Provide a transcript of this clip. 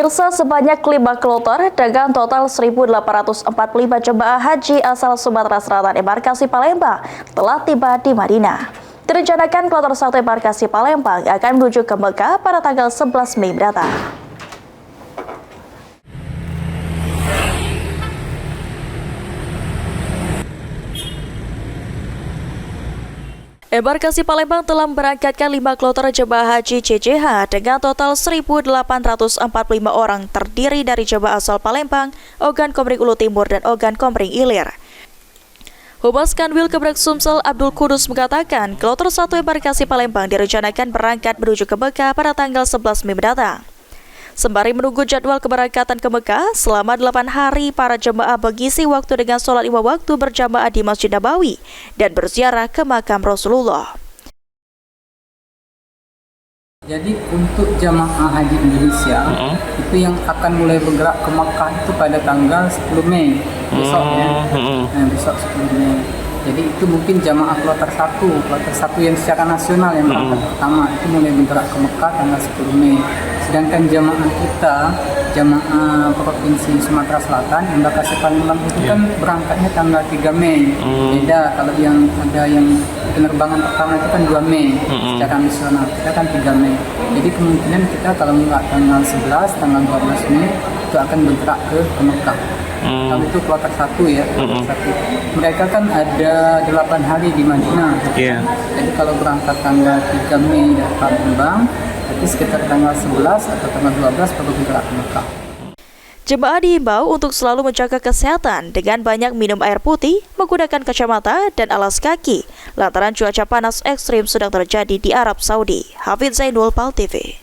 Pemirsa, sebanyak 5 kloter dengan total 1.845 jemaah haji asal Sumatera Selatan embarkasi Palembang telah tiba di Madinah. Direncanakan kloter 1 embarkasi Palembang akan menuju ke Mekah pada tanggal 11 Mei mendatang. Embarkasi Palembang telah memberangkatkan 5 kloter jemaah haji CCH dengan total 1.845 orang terdiri dari jemaah asal Palembang, Ogan Komering Ulu Timur, dan Ogan Komering Ilir. Humas Kanwil Kebrek Sumsel Abdul Kudus mengatakan kloter 1 embarkasi Palembang direncanakan berangkat menuju ke Mekah pada tanggal 11 Mei mendatang. Sembari menunggu jadwal keberangkatan ke Mekah, selama 8 hari para jemaah mengisi waktu dengan sholat 5 waktu berjamaah di Masjid Nabawi dan berziarah ke makam Rasulullah. Jadi untuk jamaah haji Indonesia itu yang akan mulai bergerak ke Makkah itu pada tanggal 10 Mei besok ya. Besok 10 Mei. Jadi itu mungkin jamaah kloter 1 yang secara nasional yang berangkat pertama itu mulai bergerak ke Mekah tanggal 10 Mei. Sedangkan jamaah kita, jamaah Provinsi Sumatera Selatan, embarkasi Palembang itu kan berangkatnya tanggal 3 Mei. Beda kalau yang ada yang penerbangan pertama itu kan 2 Mei secara nasional, kita kan 3 Mei. Jadi kemungkinan kita kalau nggak tanggal 11, tanggal 12 Mei itu akan bergerak ke Mekah. Kalau itu kloter 1 ya, kloter 1. Mereka kan ada 8 hari di Madinah. Jadi kalau berangkat tanggal 3 Mei dari Palembang, berarti sekitar tanggal 11 atau tanggal 12 baru bergerak ke Mekah. Jemaah diimbau untuk selalu menjaga kesehatan dengan banyak minum air putih, menggunakan kacamata dan alas kaki lantaran cuaca panas ekstrim sedang terjadi di Arab Saudi. Hafidz Zainul, PAL TV.